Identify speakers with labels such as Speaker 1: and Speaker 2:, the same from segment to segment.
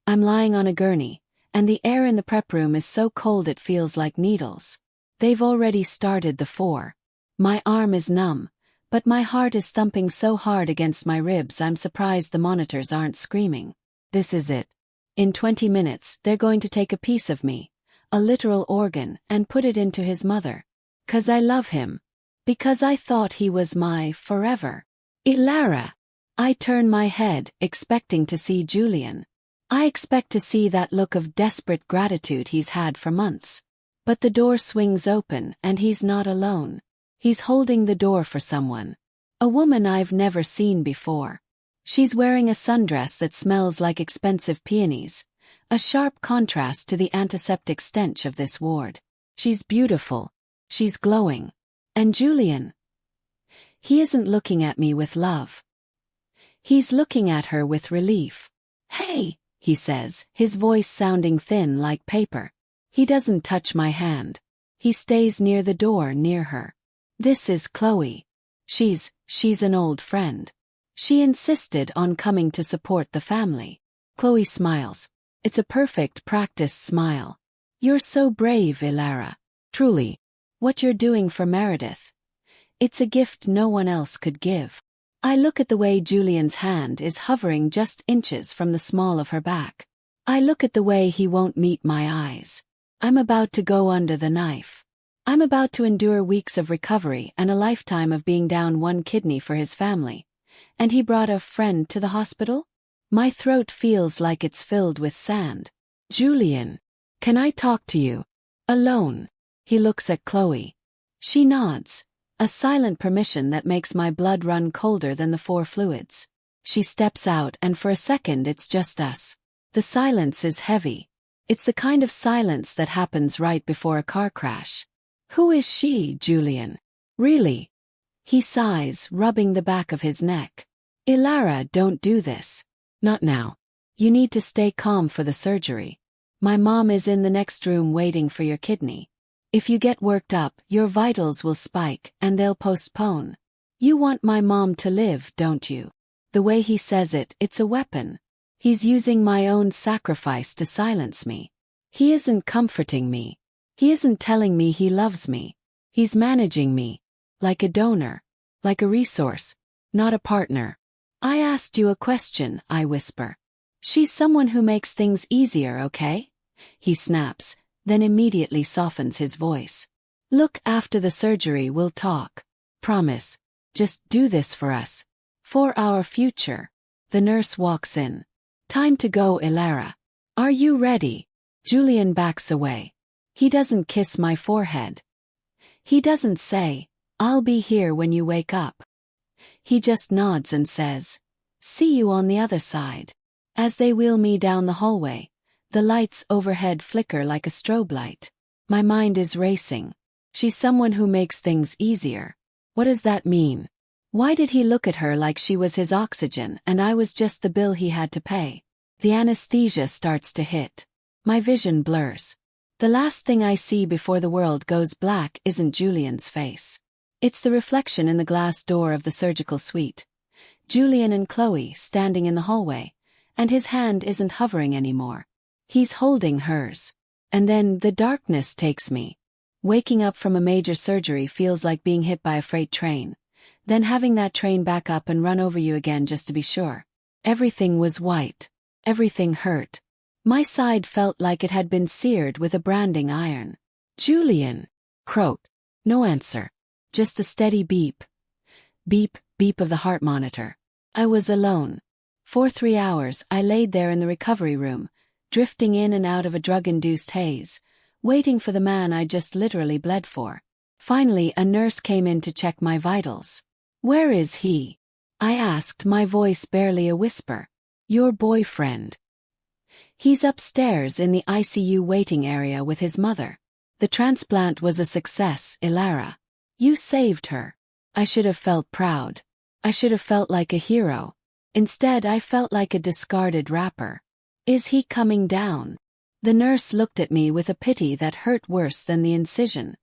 Speaker 1: I'm lying on a gurney, and the air in the prep room is so cold it feels like needles. They've already started the 4. My arm is numb, but my heart is thumping so hard against my ribs I'm surprised the monitors aren't screaming. This is it. In 20 minutes, they're going to take a piece of me, a literal organ, and put it into his mother. 'Cause I love him. Because I thought he was my forever. Ilara! I turn my head, expecting to see Julian. I expect to see that look of desperate gratitude he's had for months. But the door swings open and he's not alone. He's holding the door for someone. A woman I've never seen before. She's wearing a sundress that smells like expensive peonies, a sharp contrast to the antiseptic stench of this ward. She's beautiful. She's glowing. And Julian? He isn't looking at me with love. He's looking at her with relief. "Hey," he says, his voice sounding thin like paper. He doesn't touch my hand. He stays near the door near her. This is Chloe. She's an old friend. She insisted on coming to support the family. Chloe smiles. It's a perfect practice smile. "You're so brave, Ilara. Truly. What you're doing for Meredith. It's a gift no one else could give." I look at the way Julian's hand is hovering just inches from the small of her back. I look at the way he won't meet my eyes. I'm about to go under the knife. I'm about to endure weeks of recovery and a lifetime of being down one kidney for his family. And he brought a friend to the hospital? My throat feels like it's filled with sand. "Julian, can I talk to you? Alone?" He looks at Chloe. She nods, a silent permission that makes my blood run colder than the 4 fluids. She steps out and for a second it's just us. The silence is heavy. It's the kind of silence that happens right before a car crash. "Who is she, Julian? Really?" He sighs, rubbing the back of his neck. "Ilara, don't do this. Not now. You need to stay calm for the surgery. My mom is in the next room waiting for your kidney. If you get worked up, your vitals will spike and they'll postpone. You want my mom to live, don't you?" The way he says it, it's a weapon. He's using my own sacrifice to silence me. He isn't comforting me. He isn't telling me he loves me. He's managing me. Like a donor. Like a resource. Not a partner. "I asked you a question," I whisper. "She's someone who makes things easier, okay?" He snaps, then immediately softens his voice. "Look, after the surgery we'll talk. Promise. Just do this for us. For our future." The nurse walks in. "Time to go, Ilara. Are you ready?" Julian backs away. He doesn't kiss my forehead. He doesn't say, "I'll be here when you wake up." He just nods and says, "See you on the other side." As they wheel me down the hallway, the lights overhead flicker like a strobe light. My mind is racing. She's someone who makes things easier. What does that mean? Why did he look at her like she was his oxygen and I was just the bill he had to pay? The anesthesia starts to hit. My vision blurs. The last thing I see before the world goes black isn't Julian's face. It's the reflection in the glass door of the surgical suite. Julian and Chloe standing in the hallway, and his hand isn't hovering anymore. He's holding hers. And then the darkness takes me. Waking up from a major surgery feels like being hit by a freight train. Then having that train back up and run over you again just to be sure. Everything was white. Everything hurt. My side felt like it had been seared with a branding iron. "Julian!" croaked. No answer. Just the steady beep. Beep, beep of the heart monitor. I was alone. For 3 hours I laid there in the recovery room, drifting in and out of a drug-induced haze, waiting for the man I just literally bled for. Finally a nurse came in to check my vitals. "Where is he?" I asked, my voice barely a whisper. "Your boyfriend." "He's upstairs in the ICU waiting area with his mother. The transplant was a success, Ilara. You saved her." I should have felt proud. I should have felt like a hero. Instead I felt like a discarded wrapper. "Is he coming down?" The nurse looked at me with a pity that hurt worse than the incision.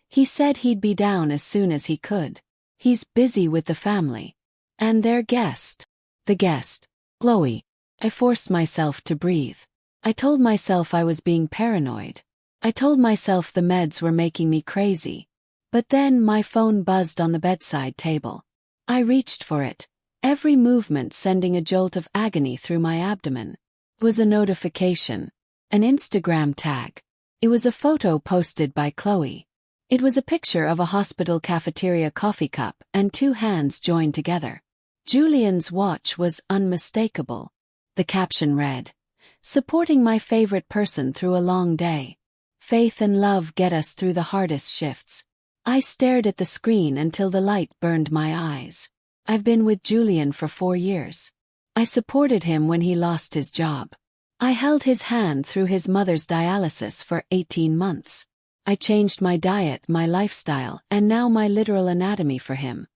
Speaker 1: "He said he'd be down as soon as he could. He's busy with the family. And their guest." "The guest. Chloe." I forced myself to breathe. I told myself I was being paranoid. I told myself the meds were making me crazy. But then my phone buzzed on the bedside table. I reached for it, every movement sending a jolt of agony through my abdomen. It was a notification. An Instagram tag. It was a photo posted by Chloe. It was a picture of a hospital cafeteria coffee cup and two hands joined together. Julian's watch was unmistakable. The caption read, "Supporting my favorite person through a long day. Faith and love get us through the hardest shifts." I stared at the screen until the light burned my eyes. I've been with Julian for 4 years. I supported him when he lost his job. I held his hand through his mother's dialysis for 18 months. I changed my diet, my lifestyle, and now my literal anatomy for him.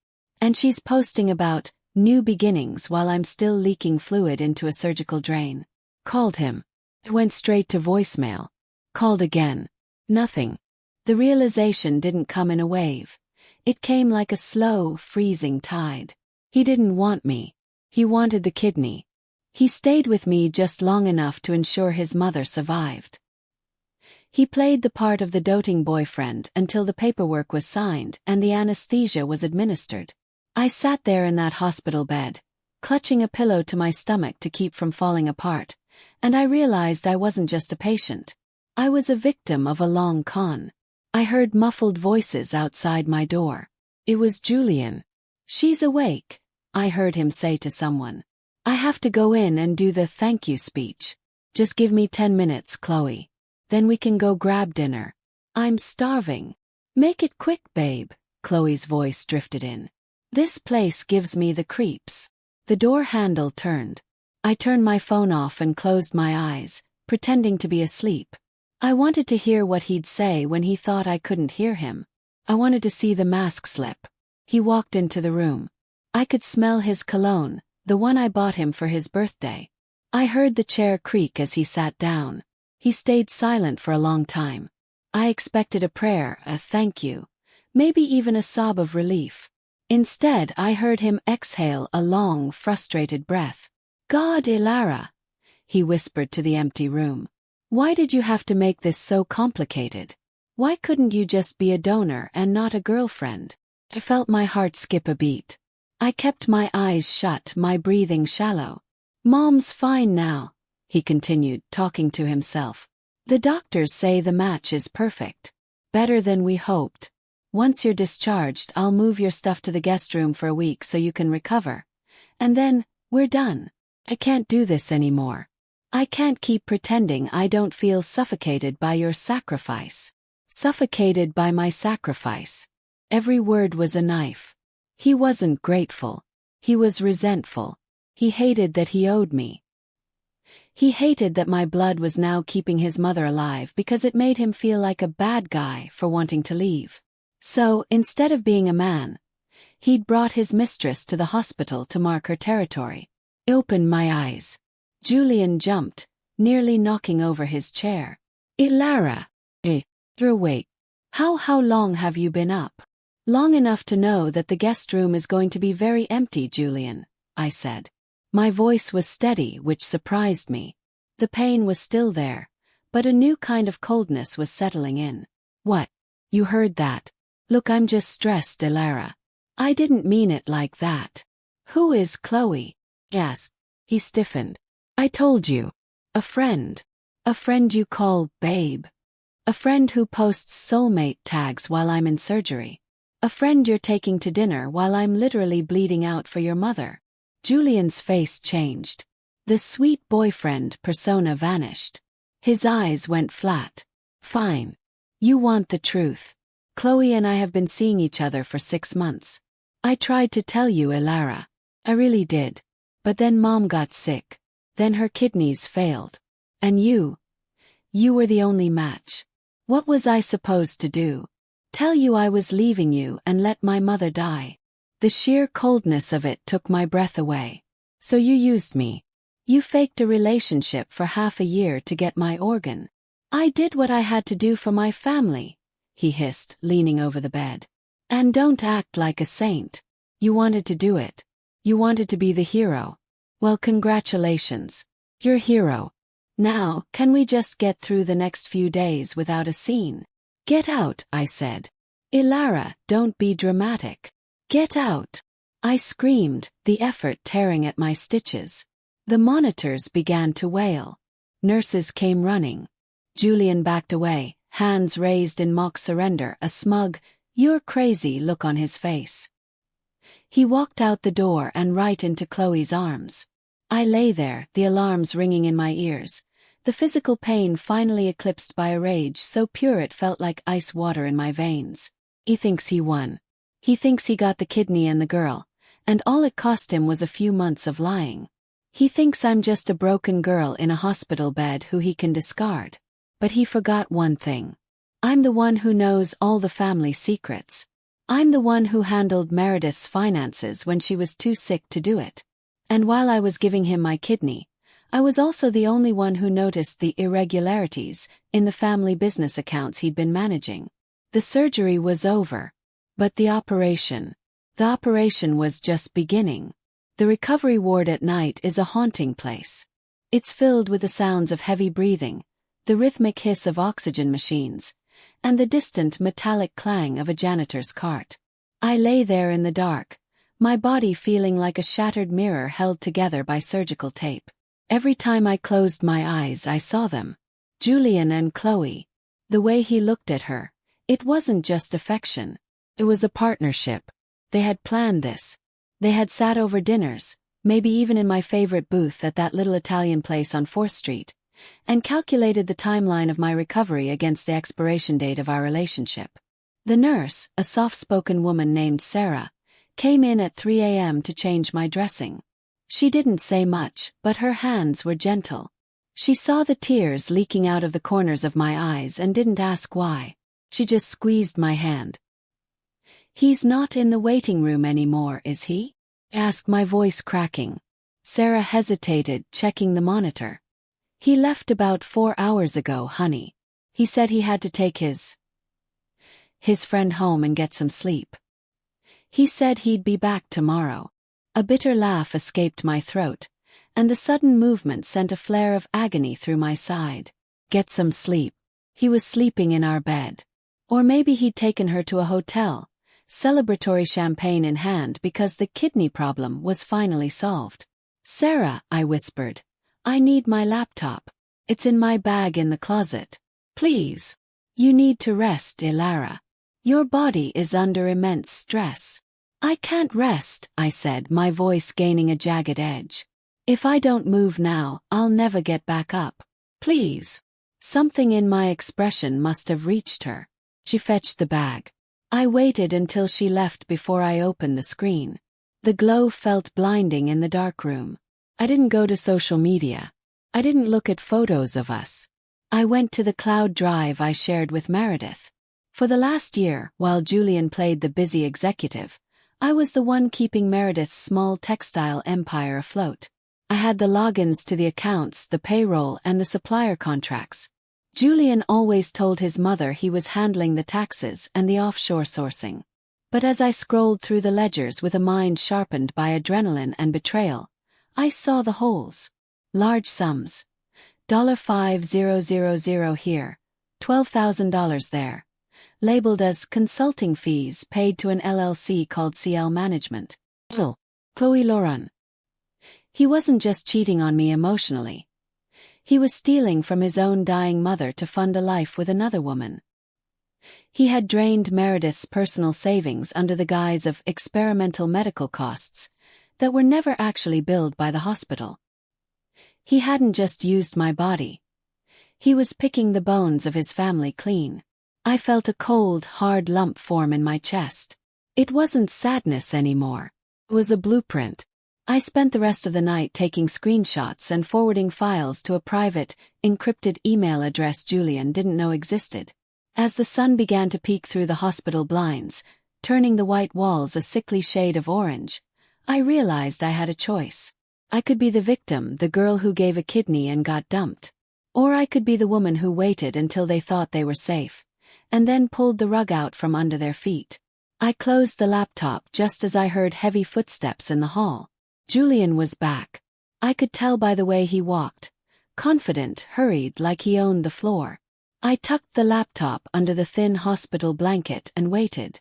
Speaker 1: And she's posting about new beginnings while I'm still leaking fluid into a surgical drain. Called him. It went straight to voicemail. Called again. Nothing. The realization didn't come in a wave. It came like a slow, freezing tide. He didn't want me. He wanted the kidney. He stayed with me just long enough to ensure his mother survived. He played the part of the doting boyfriend until the paperwork was signed and the anesthesia was administered. I sat there in that hospital bed, clutching a pillow to my stomach to keep from falling apart, and I realized I wasn't just a patient. I was a victim of a long con. I heard muffled voices outside my door. It was Julian. "She's awake," I heard him say to someone. "I have to go in and do the thank you speech. Just give me 10 minutes, Chloe. Then we can go grab dinner. I'm starving." "Make it quick, babe," Chloe's voice drifted in. "This place gives me the creeps." The door handle turned. I turned my phone off and closed my eyes, pretending to be asleep. I wanted to hear what he'd say when he thought I couldn't hear him. I wanted to see the mask slip. He walked into the room. I could smell his cologne, the one I bought him for his birthday. I heard the chair creak as he sat down. He stayed silent for a long time. I expected a prayer, a thank you, maybe even a sob of relief. Instead, I heard him exhale a long, frustrated breath. "God, Ilara," he whispered to the empty room. "Why did you have to make this so complicated? Why couldn't you just be a donor and not a girlfriend?" I felt my heart skip a beat. I kept my eyes shut, my breathing shallow. "Mom's fine now," he continued, talking to himself. "The doctors say the match is perfect. Better than we hoped. Once you're discharged, I'll move your stuff to the guest room for a week so you can recover. And then, we're done. I can't do this anymore. I can't keep pretending I don't feel suffocated by your sacrifice. Suffocated by my sacrifice." Every word was a knife. He wasn't grateful. He was resentful. He hated that he owed me. He hated that my blood was now keeping his mother alive because it made him feel like a bad guy for wanting to leave. So, instead of being a man, he'd brought his mistress to the hospital to mark her territory. I opened my eyes. Julian jumped, nearly knocking over his chair. "Ilara, you're awake. How long have you been up?" "Long enough to know that the guest room is going to be very empty, Julian," I said. My voice was steady, which surprised me. The pain was still there, but a new kind of coldness was settling in. "What? You heard that? Look, I'm just stressed, Ilara. I didn't mean it like that." "Who is Chloe?" "Yes." He stiffened. "I told you. A friend. A friend you call babe. A friend who posts soulmate tags while I'm in surgery. A friend you're taking to dinner while I'm literally bleeding out for your mother." Julian's face changed. The sweet boyfriend persona vanished. His eyes went flat. "Fine. You want the truth. Chloe and I have been seeing each other for 6 months. I tried to tell you, Ilara. I really did. But then Mom got sick. Then her kidneys failed. And you were the only match. What was I supposed to do? Tell you I was leaving you and let my mother die?" The sheer coldness of it took my breath away. "So you used me. You faked a relationship for half a year to get my organ." "I did what I had to do for my family," he hissed, leaning over the bed. "And don't act like a saint. You wanted to do it. You wanted to be the hero. Well, congratulations. You're a hero. Now, can we just get through the next few days without a scene? Get out, I said. Ilara, don't be dramatic. Get out. I screamed, the effort tearing at my stitches. The monitors began to wail. Nurses came running. Julian backed away, hands raised in mock surrender, a smug, "You're crazy" look on his face. He walked out the door and right into Chloe's arms. I lay there, the alarms ringing in my ears, the physical pain finally eclipsed by a rage so pure it felt like ice water in my veins. He thinks he won. He thinks he got the kidney and the girl, and all it cost him was a few months of lying. He thinks I'm just a broken girl in a hospital bed who he can discard. But he forgot one thing. I'm the one who knows all the family secrets. I'm the one who handled Meredith's finances when she was too sick to do it. And while I was giving him my kidney, I was also the only one who noticed the irregularities in the family business accounts he'd been managing. The surgery was over. But the operation was just beginning. The recovery ward at night is a haunting place. It's filled with the sounds of heavy breathing, the rhythmic hiss of oxygen machines, and the distant metallic clang of a janitor's cart. I lay there in the dark, my body feeling like a shattered mirror held together by surgical tape. Every time I closed my eyes I saw them. Julian and Chloe. The way he looked at her. It wasn't just affection. It was a partnership. They had planned this. They had sat over dinners, maybe even in my favorite booth at that little Italian place on 4th Street, and calculated the timeline of my recovery against the expiration date of our relationship. The nurse, a soft-spoken woman named Sarah, came in at 3 a.m. to change my dressing. She didn't say much, but her hands were gentle. She saw the tears leaking out of the corners of my eyes and didn't ask why. She just squeezed my hand. "He's not in the waiting room anymore, is he?" asked, my voice cracking. Sarah hesitated, checking the monitor. "He left about 4 hours ago, honey. He said he had to take his friend home and get some sleep. He said he'd be back tomorrow." A bitter laugh escaped my throat, and the sudden movement sent a flare of agony through my side. Get some sleep. He was sleeping in our bed. Or maybe he'd taken her to a hotel, celebratory champagne in hand because the kidney problem was finally solved. "Sarah," I whispered, "I need my laptop. It's in my bag in the closet. Please. You need to rest, Ilara. Your body is under immense stress." "I can't rest," I said, my voice gaining a jagged edge. "If I don't move now, I'll never get back up. Please." Something in my expression must have reached her. She fetched the bag. I waited until she left before I opened the screen. The glow felt blinding in the dark room. I didn't go to social media. I didn't look at photos of us. I went to the cloud drive I shared with Meredith. For the last year, while Julian played the busy executive, I was the one keeping Meredith's small textile empire afloat. I had the logins to the accounts, the payroll, and the supplier contracts. Julian always told his mother he was handling the taxes and the offshore sourcing. But as I scrolled through the ledgers with a mind sharpened by adrenaline and betrayal, I saw the holes. Large sums. $5,000 here, $12,000 there. Labeled as consulting fees paid to an LLC called CL Management. Chloe Lauren. He wasn't just cheating on me emotionally. He was stealing from his own dying mother to fund a life with another woman. He had drained Meredith's personal savings under the guise of experimental medical costs that were never actually billed by the hospital. He hadn't just used my body. He was picking the bones of his family clean. I felt a cold, hard lump form in my chest. It wasn't sadness anymore. It was a blueprint. I spent the rest of the night taking screenshots and forwarding files to a private, encrypted email address Julian didn't know existed. As the sun began to peek through the hospital blinds, turning the white walls a sickly shade of orange, I realized I had a choice. I could be the victim, the girl who gave a kidney and got dumped. Or I could be the woman who waited until they thought they were safe, and then pulled the rug out from under their feet. I closed the laptop just as I heard heavy footsteps in the hall. Julian was back. I could tell by the way he walked. Confident, hurried, like he owned the floor. I tucked the laptop under the thin hospital blanket and waited.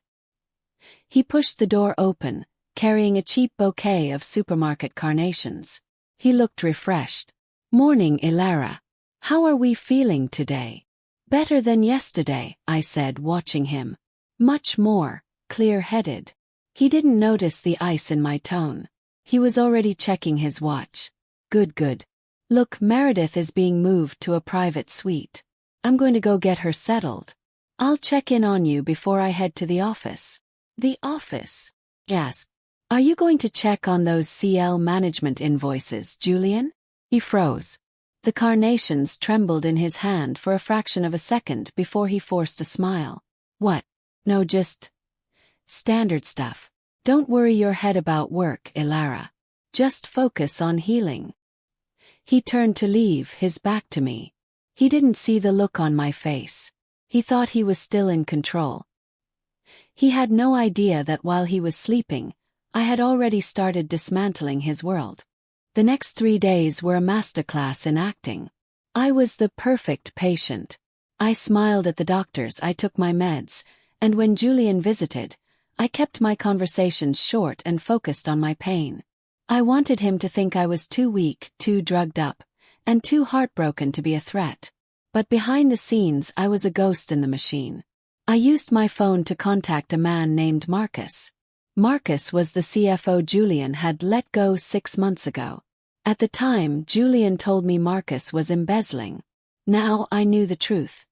Speaker 1: He pushed the door open, carrying a cheap bouquet of supermarket carnations. He looked refreshed. "Morning, Ilara. How are we feeling today?" "Better than yesterday," I said, watching him. "Much more clear-headed." He didn't notice the ice in my tone. He was already checking his watch. Good. "Look, Meredith is being moved to a private suite. I'm going to go get her settled. I'll check in on you before I head to the office." "The office?" "Yes. Are you going to check on those CL management invoices, Julian?" He froze. The carnations trembled in his hand for a fraction of a second before he forced a smile. "What? No, just standard stuff. Don't worry your head about work, Ilara. Just focus on healing." He turned to leave, his back to me. He didn't see the look on my face. He thought he was still in control. He had no idea that while he was sleeping, I had already started dismantling his world. The next 3 days were a masterclass in acting. I was the perfect patient. I smiled at the doctors, I took my meds, and when Julian visited, I kept my conversations short and focused on my pain. I wanted him to think I was too weak, too drugged up, and too heartbroken to be a threat. But behind the scenes, I was a ghost in the machine. I used my phone to contact a man named Marcus. Marcus was the CFO Julian had let go 6 months ago. At the time, Julian told me Marcus was embezzling. Now I knew the truth.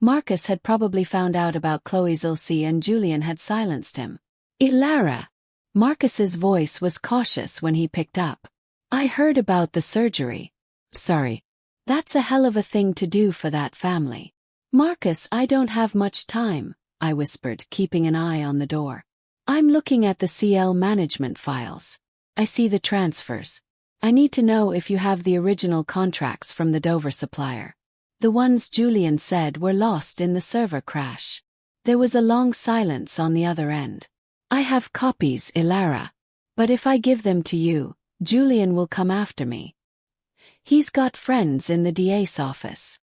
Speaker 1: Marcus had probably found out about Chloe's illness and Julian had silenced him. "Ilara." Marcus's voice was cautious when he picked up. "I heard about the surgery. Sorry. That's a hell of a thing to do for that family." "Marcus, I don't have much time," I whispered, keeping an eye on the door. "I'm looking at the CL management files. I see the transfers. I need to know if you have the original contracts from the Dover supplier. The ones Julian said were lost in the server crash." There was a long silence on the other end. "I have copies, Ilara. But if I give them to you, Julian will come after me. He's got friends in the DA's office."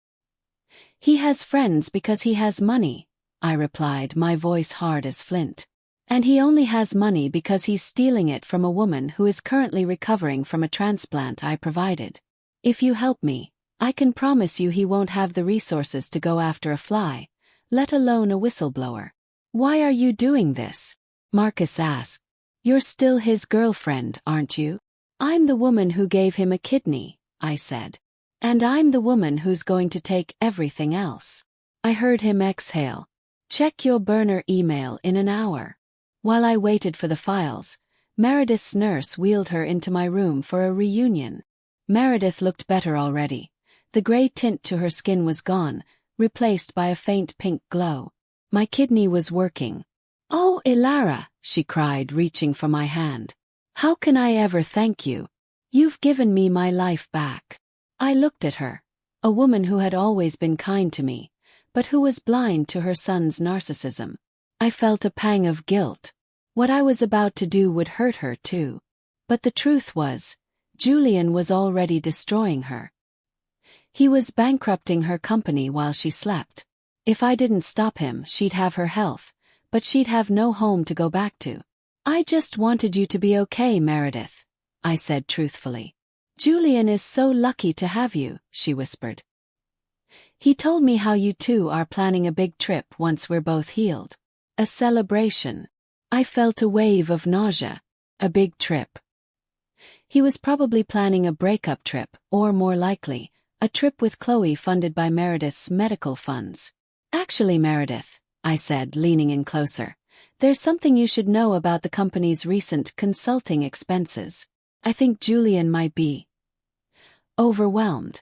Speaker 1: "He has friends because he has money," I replied, my voice hard as flint. "And he only has money because he's stealing it from a woman who is currently recovering from a transplant I provided. If you help me, I can promise you he won't have the resources to go after a fly, let alone a whistleblower." "Why are you doing this?" Marcus asked. "You're still his girlfriend, aren't you?" "I'm the woman who gave him a kidney," I said. "And I'm the woman who's going to take everything else." I heard him exhale. "Check your burner email in an hour." While I waited for the files, Meredith's nurse wheeled her into my room for a reunion. Meredith looked better already. The gray tint to her skin was gone, replaced by a faint pink glow. My kidney was working. "Oh, Ilara," she cried, reaching for my hand. "How can I ever thank you? You've given me my life back." I looked at her, a woman who had always been kind to me, but who was blind to her son's narcissism. I felt a pang of guilt. What I was about to do would hurt her too. But the truth was, Julian was already destroying her. He was bankrupting her company while she slept. If I didn't stop him, she'd have her health, but she'd have no home to go back to. "I just wanted you to be okay, Meredith," I said truthfully. "Julian is so lucky to have you," she whispered. "He told me how you two are planning a big trip once we're both healed. A celebration." I felt a wave of nausea. A big trip. He was probably planning a breakup trip, or more likely, a trip with Chloe funded by Meredith's medical funds. "Actually, Meredith," I said, leaning in closer, "there's something you should know about the company's recent consulting expenses. I think Julian might be overwhelmed.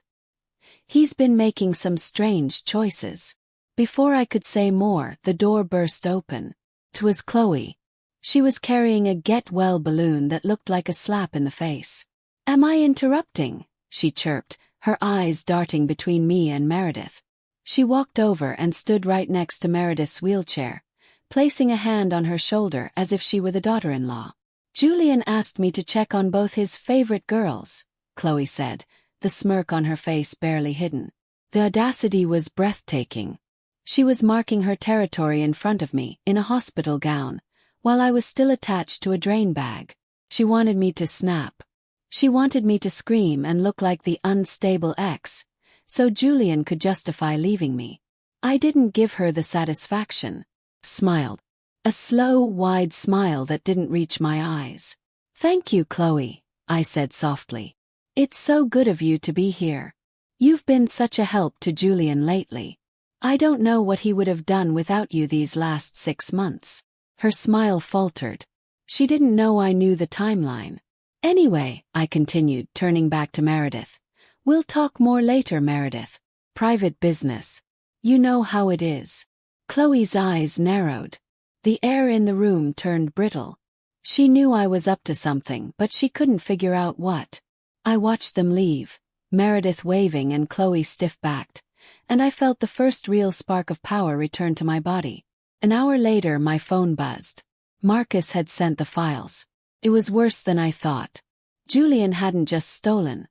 Speaker 1: He's been making some strange choices." Before I could say more, the door burst open. 'Twas Chloe. She was carrying a get-well balloon that looked like a slap in the face. "Am I interrupting?" she chirped, her eyes darting between me and Meredith. She walked over and stood right next to Meredith's wheelchair, placing a hand on her shoulder as if she were the daughter-in-law. "Julian asked me to check on both his favorite girls," Chloe said, the smirk on her face barely hidden. The audacity was breathtaking. She was marking her territory in front of me, in a hospital gown, while I was still attached to a drain bag. She wanted me to snap. She wanted me to scream and look like the unstable ex, so Julian could justify leaving me. I didn't give her the satisfaction. Smiled. A slow, wide smile that didn't reach my eyes. "Thank you, Chloe," I said softly. "It's so good of you to be here. You've been such a help to Julian lately. I don't know what he would have done without you these last 6 months." Her smile faltered. She didn't know I knew the timeline. "Anyway," I continued, turning back to Meredith. "We'll talk more later, Meredith. Private business. You know how it is." Chloe's eyes narrowed. The air in the room turned brittle. She knew I was up to something, but she couldn't figure out what. I watched them leave, Meredith waving and Chloe stiff-backed, and I felt the first real spark of power return to my body. An hour later, my phone buzzed. Marcus had sent the files. It was worse than I thought. Julian hadn't just stolen.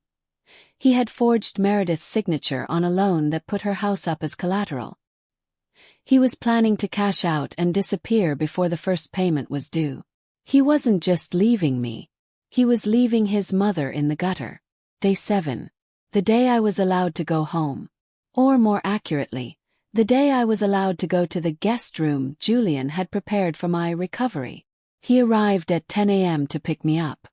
Speaker 1: He had forged Meredith's signature on a loan that put her house up as collateral. He was planning to cash out and disappear before the first payment was due. He wasn't just leaving me. He was leaving his mother in the gutter. Day 7. The day I was allowed to go home. Or more accurately, the day I was allowed to go to the guest room Julian had prepared for my recovery. He arrived at 10 a.m. to pick me up.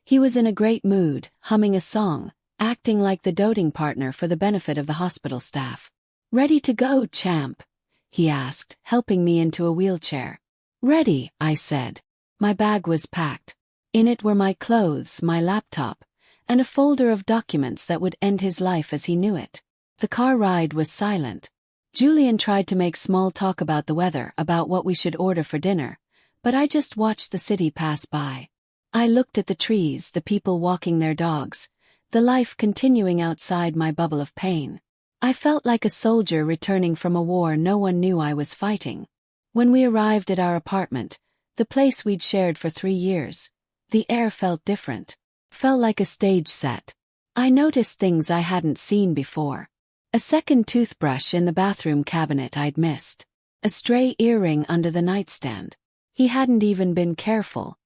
Speaker 1: He was in a great mood, humming a song, acting like the doting partner for the benefit of the hospital staff. "Ready to go, champ?" he asked, helping me into a wheelchair. "Ready," I said. My bag was packed. In it were my clothes, my laptop, and a folder of documents that would end his life as he knew it. The car ride was silent. Julian tried to make small talk about the weather, about what we should order for dinner, but I just watched the city pass by. I looked at the trees, the people walking their dogs, the life continuing outside my bubble of pain. I felt like a soldier returning from a war no one knew I was fighting. When we arrived at our apartment, the place we'd shared for 3 years, the air felt different. Felt like a stage set. I noticed things I hadn't seen before. A second toothbrush in the bathroom cabinet I'd missed. A stray earring under the nightstand. He hadn't even been careful.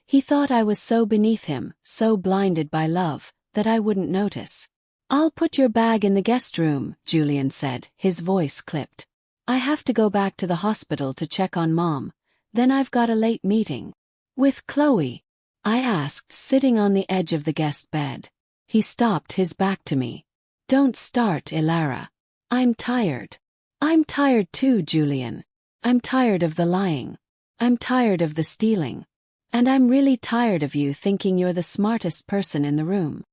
Speaker 1: He thought I was so beneath him, so blinded by love, that I wouldn't notice. "I'll put your bag in the guest room," Julian said, his voice clipped. "I have to go back to the hospital to check on Mom. Then I've got a late meeting." "With Chloe?" I asked, sitting on the edge of the guest bed. He stopped, his back to me. "Don't start, Ilara. I'm tired." "I'm tired too, Julian. I'm tired of the lying. I'm tired of the stealing. And I'm really tired of you thinking you're the smartest person in the room."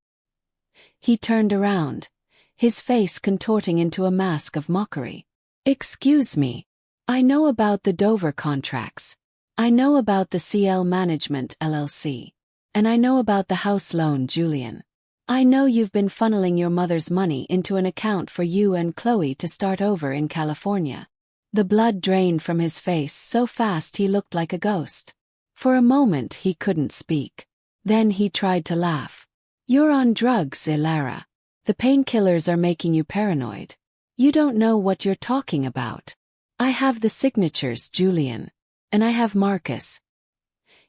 Speaker 1: He turned around, his face contorting into a mask of mockery. "Excuse me. I know about the Dover contracts. I know about the CL Management LLC. And I know about the house loan, Julian. I know you've been funneling your mother's money into an account for you and Chloe to start over in California." The blood drained from his face so fast he looked like a ghost. For a moment he couldn't speak. Then he tried to laugh. "You're on drugs, Ilara. The painkillers are making you paranoid. You don't know what you're talking about. I have the signatures, Julian. And I have Marcus.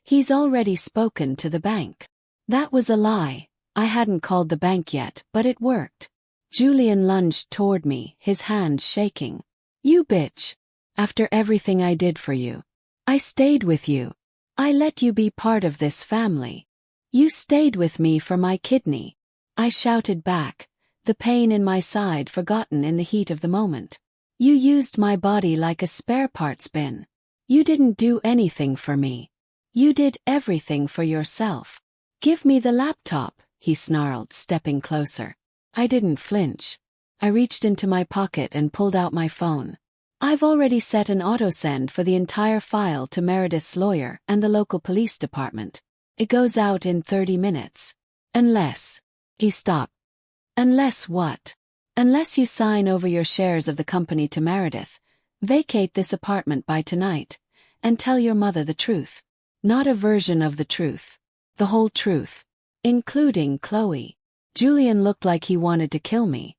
Speaker 1: He's already spoken to the bank." That was a lie. I hadn't called the bank yet, but it worked. Julian lunged toward me, his hands shaking. "You bitch. After everything I did for you. I stayed with you. I let you be part of this family. You stayed with me for my kidney." I shouted back, the pain in my side forgotten in the heat of the moment. "You used my body like a spare parts bin. You didn't do anything for me. You did everything for yourself." "Give me the laptop," he snarled, stepping closer. I didn't flinch. I reached into my pocket and pulled out my phone. "I've already set an autosend for the entire file to Meredith's lawyer and the local police department. It goes out in 30 minutes. Unless..." He stopped. "Unless what?" "Unless you sign over your shares of the company to Meredith, vacate this apartment by tonight, and tell your mother the truth. Not a version of the truth. The whole truth. including Chloe. Julian looked like he wanted to kill me.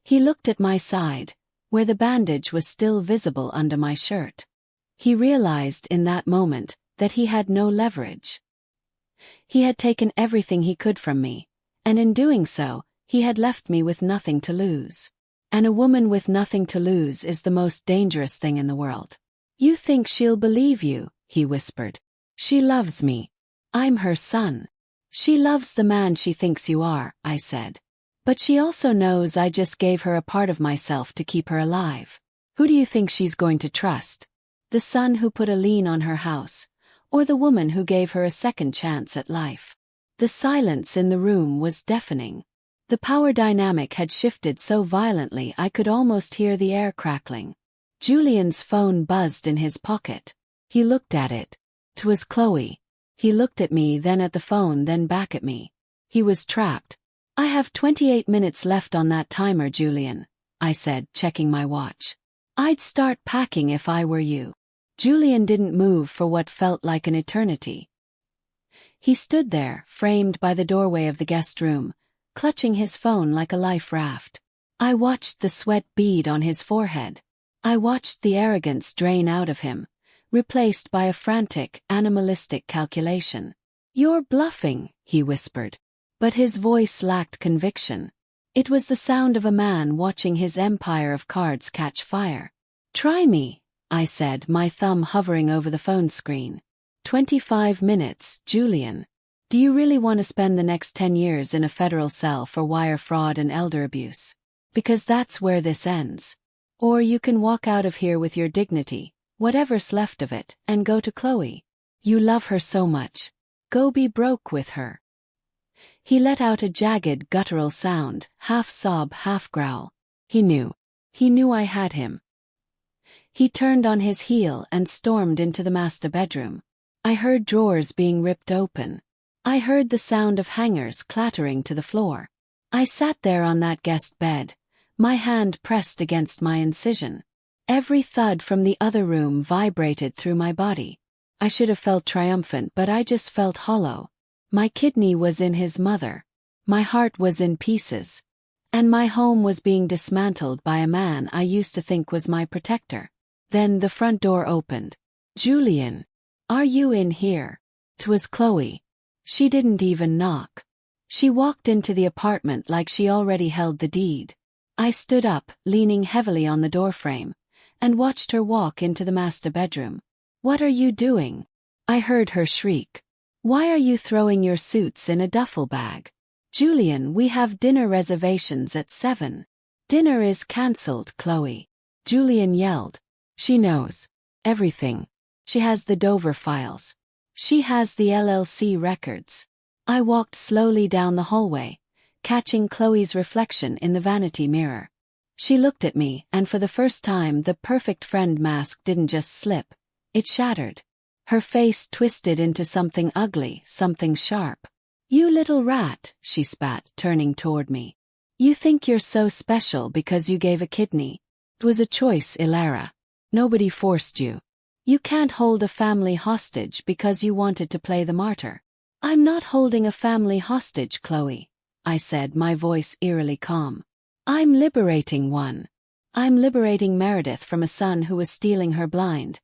Speaker 1: He looked at my side, where the bandage was still visible under my shirt. He realized in that moment that he had no leverage. He had taken everything he could from me, and in doing so, he had left me with nothing to lose. And a woman with nothing to lose is the most dangerous thing in the world. "You think she'll believe you," he whispered. "She loves me. I'm her son." "She loves the man she thinks you are," I said. "But she also knows I just gave her a part of myself to keep her alive. Who do you think she's going to trust? The son who put a lien on her house, or the woman who gave her a second chance at life?" The silence in the room was deafening. The power dynamic had shifted so violently I could almost hear the air crackling. Julian's phone buzzed in his pocket. He looked at it. 'Twas Chloe. He looked at me, then at the phone, then back at me. He was trapped. "I have 28 minutes left on that timer, Julian," I said, checking my watch. "I'd start packing if I were you." Julian didn't move for what felt like an eternity. He stood there, framed by the doorway of the guest room, clutching his phone like a life raft. I watched the sweat bead on his forehead. I watched the arrogance drain out of him, replaced by a frantic, animalistic calculation. "You're bluffing," he whispered. But his voice lacked conviction. It was the sound of a man watching his empire of cards catch fire. "Try me," I said, my thumb hovering over the phone screen. 25 minutes, Julian. "Do you really want to spend the next 10 years in a federal cell for wire fraud and elder abuse? Because that's where this ends. Or you can walk out of here with your dignity, whatever's left of it, and go to Chloe. You love her so much. Go be broke with her." He let out a jagged, guttural sound, half sob, half growl. He knew. He knew I had him. He turned on his heel and stormed into the master bedroom. I heard drawers being ripped open. I heard the sound of hangers clattering to the floor. I sat there on that guest bed, my hand pressed against my incision. Every thud from the other room vibrated through my body. I should have felt triumphant, but I just felt hollow. My kidney was in his mother. My heart was in pieces. And my home was being dismantled by a man I used to think was my protector. Then the front door opened. "Julian, are you in here?" 'Twas Chloe. She didn't even knock. She walked into the apartment like she already held the deed. I stood up, leaning heavily on the doorframe, and watched her walk into the master bedroom. "What are you doing?" I heard her shriek. "Why are you throwing your suits in a duffel bag?" "Julian, we have dinner reservations at 7. "Dinner is cancelled, Chloe," Julian yelled. "She knows everything. She has the Dover files. She has the LLC records." I walked slowly down the hallway, catching Chloe's reflection in the vanity mirror. She looked at me, and for the first time the perfect friend mask didn't just slip, it shattered. Her face twisted into something ugly, something sharp. "You little rat," she spat, turning toward me. "You think you're so special because you gave a kidney. It was a choice, Ilara. Nobody forced you. You can't hold a family hostage because you wanted to play the martyr." "I'm not holding a family hostage, Chloe," I said, my voice eerily calm. "I'm liberating one. I'm liberating Meredith from a son who was stealing her blind,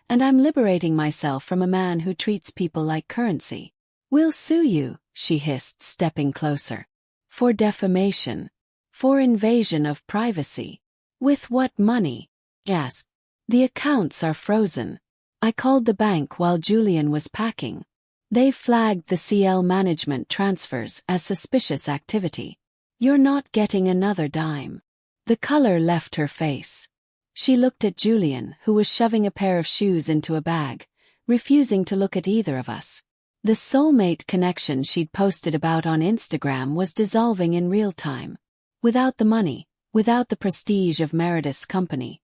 Speaker 1: and I'm liberating myself from a man who treats people like currency." "We'll sue you," she hissed, stepping closer. "For defamation. For invasion of privacy." "With what money?" "Yes. The accounts are frozen. I called the bank while Julian was packing. They flagged the CL management transfers as suspicious activity. You're not getting another dime." The color left her face. She looked at Julian, who was shoving a pair of shoes into a bag, refusing to look at either of us. The soulmate connection she'd posted about on Instagram was dissolving in real time. Without the money, without the prestige of Meredith's company,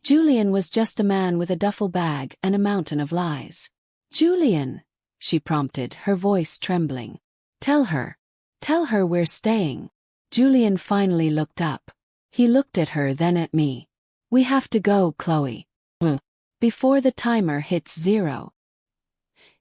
Speaker 1: Julian was just a man with a duffel bag and a mountain of lies. "Julian," she prompted, her voice trembling. Tell her we're staying." Julian finally looked up. He looked at her, then at me. "We have to go, Chloe. Before the timer hits 0.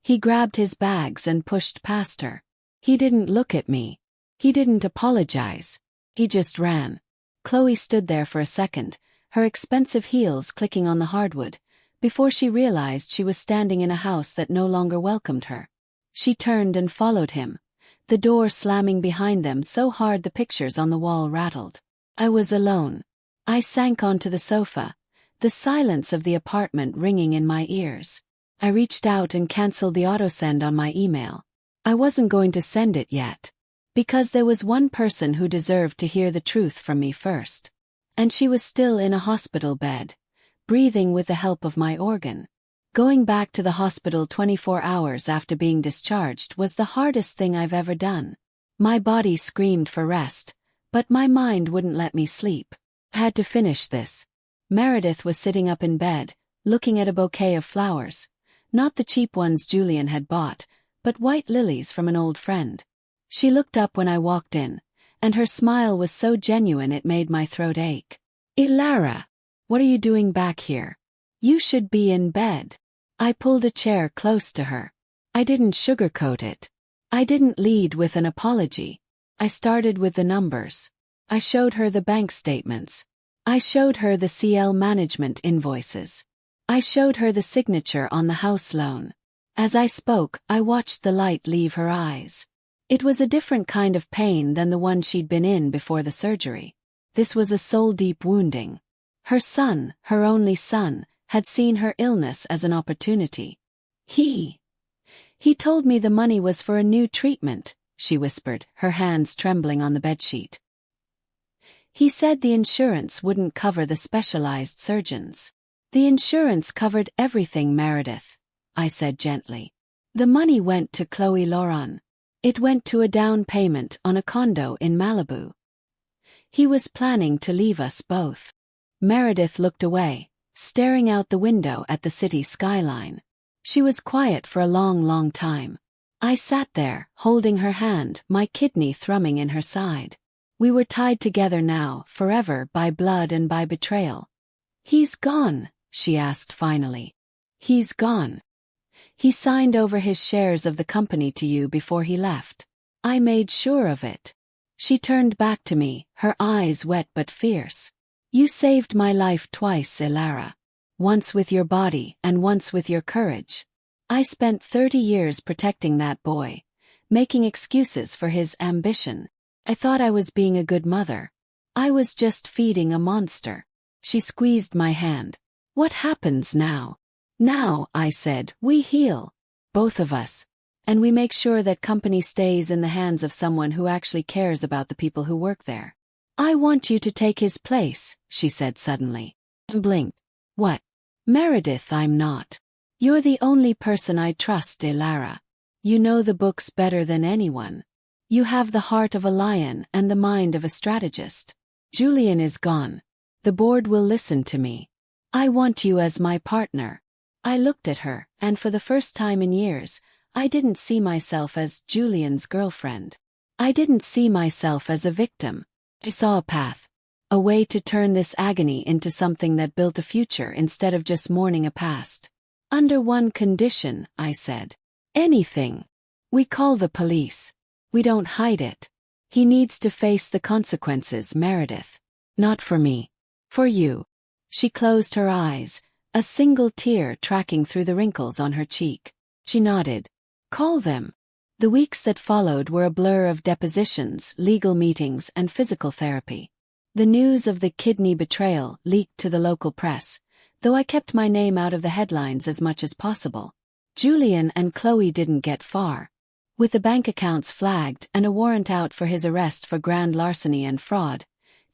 Speaker 1: He grabbed his bags and pushed past her. He didn't look at me. He didn't apologize. He just ran. Chloe stood there for a second, her expensive heels clicking on the hardwood, before she realized she was standing in a house that no longer welcomed her. She turned and followed him, the door slamming behind them so hard the pictures on the wall rattled. I was alone. I sank onto the sofa, the silence of the apartment ringing in my ears. I reached out and canceled the autosend on my email. I wasn't going to send it yet, because there was one person who deserved to hear the truth from me first. And she was still in a hospital bed, breathing with the help of my organ. Going back to the hospital 24 hours after being discharged was the hardest thing I've ever done. My body screamed for rest, but my mind wouldn't let me sleep. I had to finish this. Meredith was sitting up in bed, looking at a bouquet of flowers. Not the cheap ones Julian had bought, but white lilies from an old friend. She looked up when I walked in, and her smile was so genuine it made my throat ache. "Ilara, what are you doing back here? You should be in bed." I pulled a chair close to her. I didn't sugarcoat it. I didn't lead with an apology. I started with the numbers. I showed her the bank statements. I showed her the CL management invoices. I showed her the signature on the house loan. As I spoke, I watched the light leave her eyes. It was a different kind of pain than the one she'd been in before the surgery. This was a soul-deep wounding. Her son, her only son, had seen her illness as an opportunity. He told me the money was for a new treatment, she whispered, her hands trembling on the bedsheet. He said the insurance wouldn't cover the specialized surgeons. The insurance covered everything, Meredith, I said gently. The money went to Chloe Lauren. It went to a down payment on a condo in Malibu. He was planning to leave us both. Meredith looked away, staring out the window at the city skyline. She was quiet for a long, long time. I sat there, holding her hand, my kidney thrumming in her side. We were tied together now, forever, by blood and by betrayal. "He's gone?" she asked finally. "He's gone. He signed over his shares of the company to you before he left. I made sure of it." She turned back to me, her eyes wet but fierce. "You saved my life twice, Ilara. Once with your body and once with your courage. I spent 30 years protecting that boy, making excuses for his ambition. I thought I was being a good mother. I was just feeding a monster." She squeezed my hand. "What happens now?" "Now," I said, "we heal. Both of us. And we make sure that company stays in the hands of someone who actually cares about the people who work there." "I want you to take his place," she said suddenly. And blinked. "What?" "Meredith, I'm not. You're the only person I trust, Ilara. You know the books better than anyone. You have the heart of a lion and the mind of a strategist. Julian is gone. The board will listen to me. I want you as my partner." I looked at her, and for the first time in years, I didn't see myself as Julian's girlfriend. I didn't see myself as a victim. I saw a path. A way to turn this agony into something that built a future instead of just mourning a past. "Under one condition," I said. "Anything. We call the police. We don't hide it. He needs to face the consequences, Meredith. Not for me. For you." She closed her eyes, a single tear tracking through the wrinkles on her cheek. She nodded. "Call them." The weeks that followed were a blur of depositions, legal meetings, and physical therapy. The news of the kidney betrayal leaked to the local press, though I kept my name out of the headlines as much as possible. Julian and Chloe didn't get far. With the bank accounts flagged and a warrant out for his arrest for grand larceny and fraud,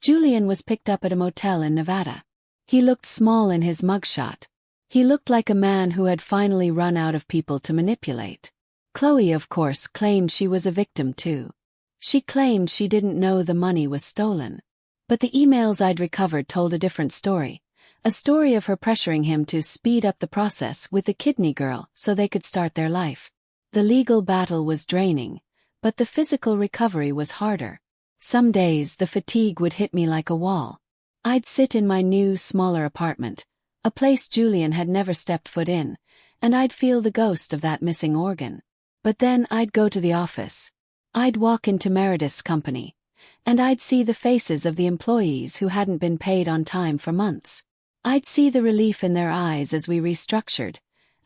Speaker 1: Julian was picked up at a motel in Nevada. He looked small in his mugshot. He looked like a man who had finally run out of people to manipulate. Chloe, of course, claimed she was a victim too. She claimed she didn't know the money was stolen. But the emails I'd recovered told a different story. A story of her pressuring him to speed up the process with the kidney girl so they could start their life. The legal battle was draining, but the physical recovery was harder. Some days the fatigue would hit me like a wall. I'd sit in my new, smaller apartment, a place Julian had never stepped foot in, and I'd feel the ghost of that missing organ. But then I'd go to the office. I'd walk into Meredith's company, and I'd see the faces of the employees who hadn't been paid on time for months. I'd see the relief in their eyes as we restructured,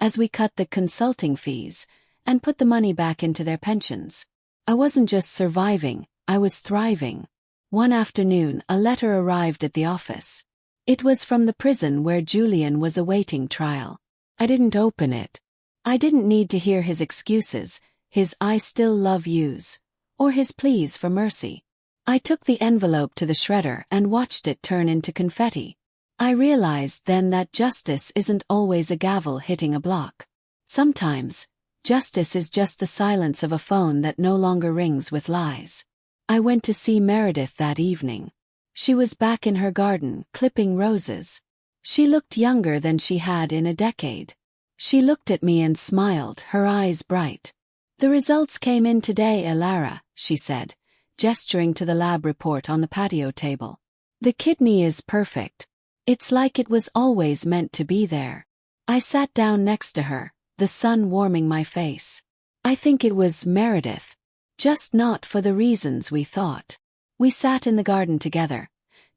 Speaker 1: as we cut the consulting fees, and put the money back into their pensions. I wasn't just surviving, I was thriving. One afternoon, a letter arrived at the office. It was from the prison where Julian was awaiting trial. I didn't open it. I didn't need to hear his excuses, his "I still love yous," or his pleas for mercy. I took the envelope to the shredder and watched it turn into confetti. I realized then that justice isn't always a gavel hitting a block. Sometimes, justice is just the silence of a phone that no longer rings with lies. I went to see Meredith that evening. She was back in her garden, clipping roses. She looked younger than she had in a decade. She looked at me and smiled, her eyes bright. "The results came in today, Elara," she said, gesturing to the lab report on the patio table. "The kidney is perfect. It's like it was always meant to be there." I sat down next to her, the sun warming my face. I think it was Meredith. Just not for the reasons we thought. We sat in the garden together,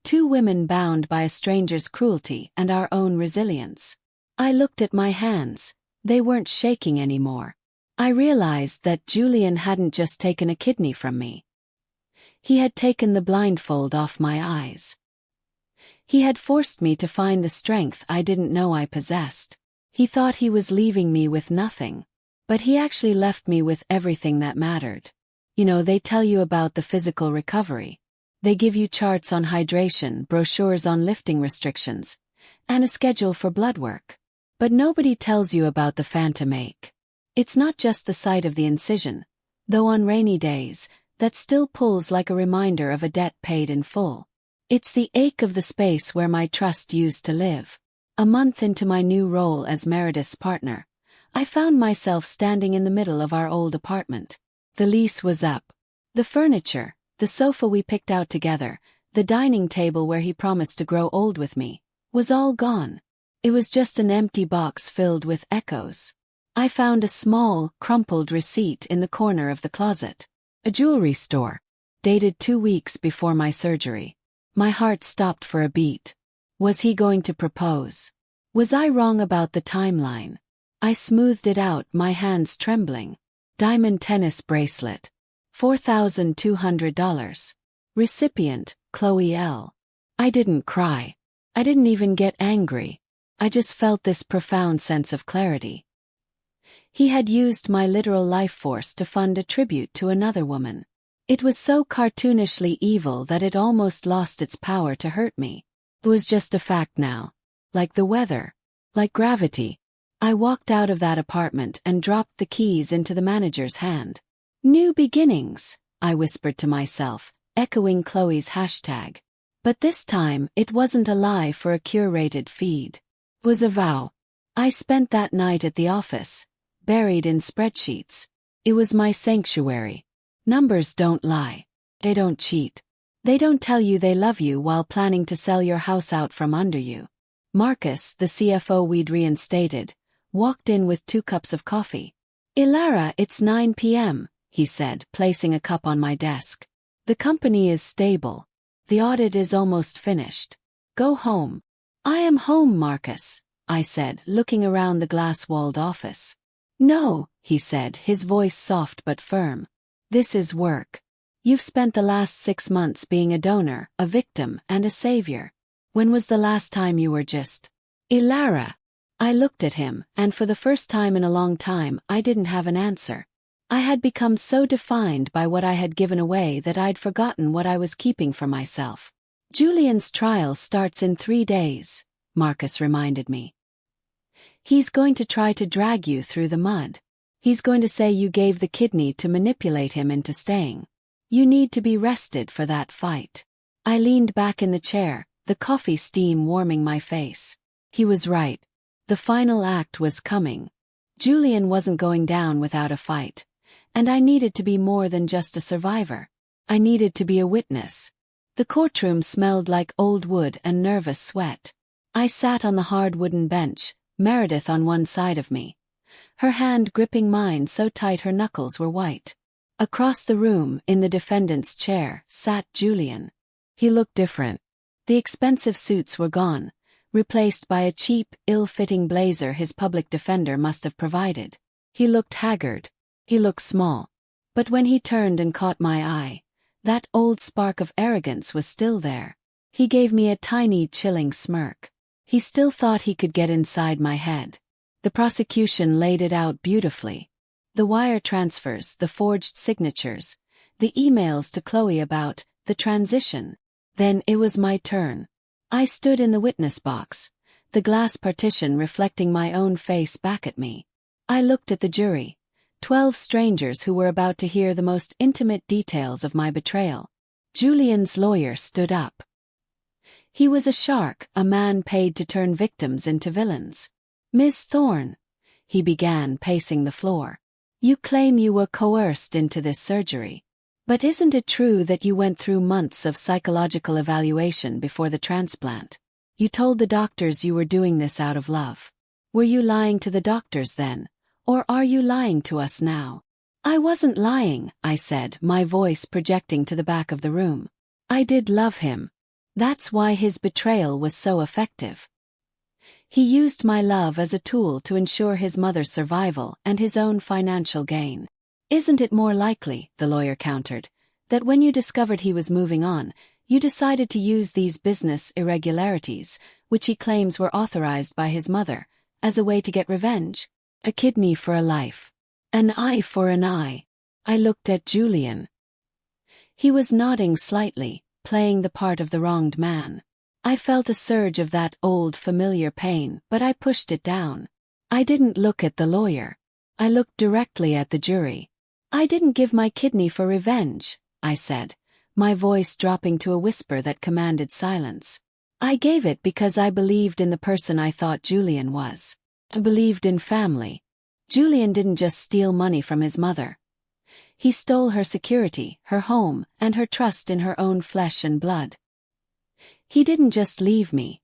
Speaker 1: two women bound by a stranger's cruelty and our own resilience. I looked at my hands. They weren't shaking anymore. I realized that Julian hadn't just taken a kidney from me. He had taken the blindfold off my eyes. He had forced me to find the strength I didn't know I possessed. He thought he was leaving me with nothing. But he actually left me with everything that mattered. You know, they tell you about the physical recovery. They give you charts on hydration, brochures on lifting restrictions, and a schedule for blood work. But nobody tells you about the phantom ache. It's not just the sight of the incision, though on rainy days, that still pulls like a reminder of a debt paid in full. It's the ache of the space where my trust used to live. A month into my new role as Meredith's partner, I found myself standing in the middle of our old apartment. The lease was up. The furniture, the sofa we picked out together, the dining table where he promised to grow old with me, was all gone. It was just an empty box filled with echoes. I found a small, crumpled receipt in the corner of the closet. A jewelry store. Dated 2 weeks before my surgery. My heart stopped for a beat. Was he going to propose? Was I wrong about the timeline? I smoothed it out, my hands trembling. Diamond tennis bracelet. $4,200. Recipient, Chloe L. I didn't cry. I didn't even get angry. I just felt this profound sense of clarity. He had used my literal life force to fund a tribute to another woman. It was so cartoonishly evil that it almost lost its power to hurt me. It was just a fact now. Like the weather. Like gravity. I walked out of that apartment and dropped the keys into the manager's hand. "New beginnings," I whispered to myself, echoing Chloe's hashtag. But this time, it wasn't a lie for a curated feed. It was a vow. I spent that night at the office, buried in spreadsheets. It was my sanctuary. Numbers don't lie. They don't cheat. They don't tell you they love you while planning to sell your house out from under you. Marcus, the CFO we'd reinstated, walked in with 2 cups of coffee. "Elara, it's 9 p.m., he said, placing a cup on my desk. "The company is stable. The audit is almost finished. Go home." "I am home, Marcus," I said, looking around the glass-walled office. "No," he said, his voice soft but firm. "This is work. You've spent the last 6 months being a donor, a victim, and a savior. When was the last time you were just Elara?" I looked at him, and for the first time in a long time, I didn't have an answer. I had become so defined by what I had given away that I'd forgotten what I was keeping for myself. "Julian's trial starts in 3 days, Marcus reminded me. "He's going to try to drag you through the mud. He's going to say you gave the kidney to manipulate him into staying. You need to be rested for that fight." I leaned back in the chair, the coffee steam warming my face. He was right. The final act was coming. Julian wasn't going down without a fight. And I needed to be more than just a survivor. I needed to be a witness. The courtroom smelled like old wood and nervous sweat. I sat on the hard wooden bench, Meredith on one side of me, her hand gripping mine so tight her knuckles were white. Across the room, in the defendant's chair, sat Julian. He looked different. The expensive suits were gone, replaced by a cheap, ill-fitting blazer his public defender must have provided. He looked haggard. He looked small. But when he turned and caught my eye, that old spark of arrogance was still there. He gave me a tiny, chilling smirk. He still thought he could get inside my head. The prosecution laid it out beautifully. The wire transfers, the forged signatures, the emails to Chloe about the transition. Then it was my turn. I stood in the witness box, the glass partition reflecting my own face back at me. I looked at the jury, 12 strangers who were about to hear the most intimate details of my betrayal. Julian's lawyer stood up. He was a shark, a man paid to turn victims into villains. "Miss Thorne," he began, pacing the floor. "You claim you were coerced into this surgery. But isn't it true that you went through months of psychological evaluation before the transplant? You told the doctors you were doing this out of love. Were you lying to the doctors then, or are you lying to us now?" "I wasn't lying," I said, my voice projecting to the back of the room. "I did love him. That's why his betrayal was so effective. He used my love as a tool to ensure his mother's survival and his own financial gain." "Isn't it more likely," the lawyer countered, "that when you discovered he was moving on, you decided to use these business irregularities, which he claims were authorized by his mother, as a way to get revenge? A kidney for a life. An eye for an eye." I looked at Julian. He was nodding slightly, playing the part of the wronged man. I felt a surge of that old familiar pain, but I pushed it down. I didn't look at the lawyer. I looked directly at the jury. "I didn't give my kidney for revenge," I said, my voice dropping to a whisper that commanded silence. "I gave it because I believed in the person I thought Julian was. I believed in family. Julian didn't just steal money from his mother. He stole her security, her home, and her trust in her own flesh and blood. He didn't just leave me.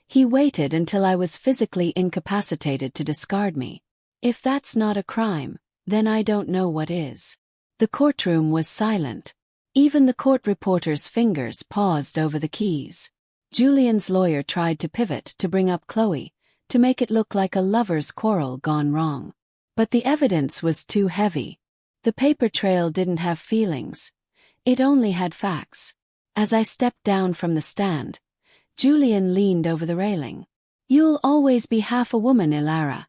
Speaker 1: He waited until I was physically incapacitated to discard me. If that's not a crime, then I don't know what is." The courtroom was silent. Even the court reporter's fingers paused over the keys. Julian's lawyer tried to pivot to bring up Chloe, to make it look like a lover's quarrel gone wrong. But the evidence was too heavy. The paper trail didn't have feelings. It only had facts. As I stepped down from the stand, Julian leaned over the railing. "You'll always be half a woman, Ilara,"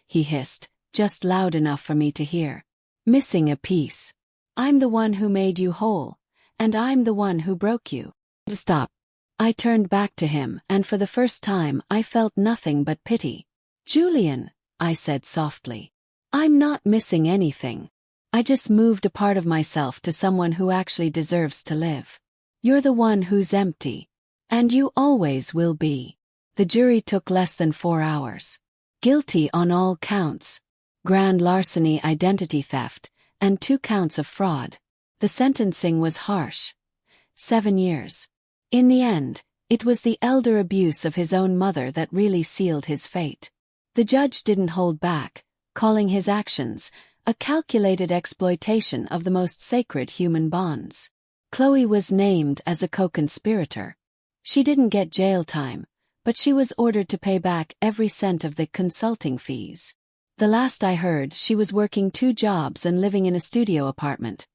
Speaker 1: he hissed, just loud enough for me to hear. "Missing a piece. I'm the one who made you whole, and I'm the one who broke you." "Stop." I turned back to him, and for the first time I felt nothing but pity. "Julian," I said softly, "I'm not missing anything. I just moved a part of myself to someone who actually deserves to live. You're the one who's empty. And you always will be." The jury took less than 4 hours. Guilty on all counts. Grand larceny, identity theft, and 2 counts of fraud. The sentencing was harsh. 7 years. In the end, it was the elder abuse of his own mother that really sealed his fate. The judge didn't hold back, calling his actions a calculated exploitation of the most sacred human bonds. Chloe was named as a co-conspirator. She didn't get jail time, but she was ordered to pay back every cent of the consulting fees. The last I heard, she was working 2 jobs and living in a studio apartment.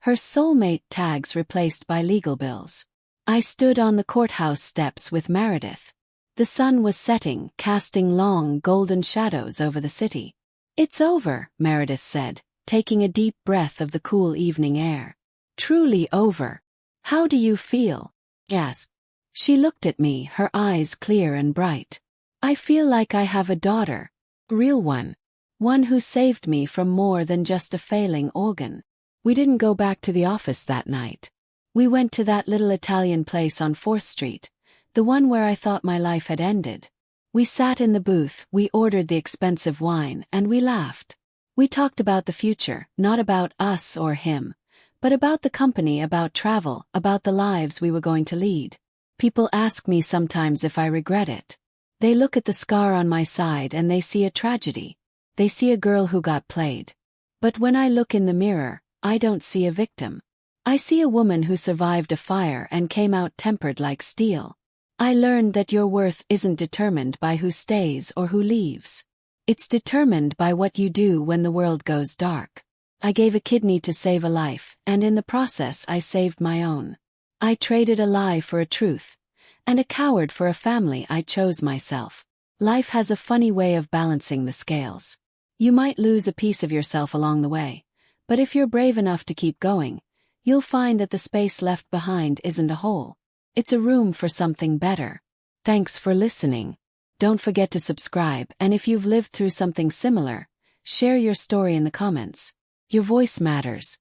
Speaker 1: Her soulmate tags replaced by legal bills. I stood on the courthouse steps with Meredith. The sun was setting, casting long, golden shadows over the city. "It's over," Meredith said, taking a deep breath of the cool evening air. "Truly over. How do you feel?" I asked. She looked at me, her eyes clear and bright. "I feel like I have a daughter. Real one. One who saved me from more than just a failing organ." We didn't go back to the office that night. We went to that little Italian place on 4th Street, the one where I thought my life had ended. We sat in the booth, we ordered the expensive wine, and we laughed. We talked about the future, not about us or him, but about the company, about travel, about the lives we were going to lead. People ask me sometimes if I regret it. They look at the scar on my side and they see a tragedy. They see a girl who got played. But when I look in the mirror, I don't see a victim. I see a woman who survived a fire and came out tempered like steel. I learned that your worth isn't determined by who stays or who leaves. It's determined by what you do when the world goes dark. I gave a kidney to save a life, and in the process I saved my own. I traded a lie for a truth, and a coward for a family I chose myself. Life has a funny way of balancing the scales. You might lose a piece of yourself along the way, but if you're brave enough to keep going, you'll find that the space left behind isn't a hole. It's a room for something better. Thanks for listening. Don't forget to subscribe, and if you've lived through something similar, share your story in the comments. Your voice matters.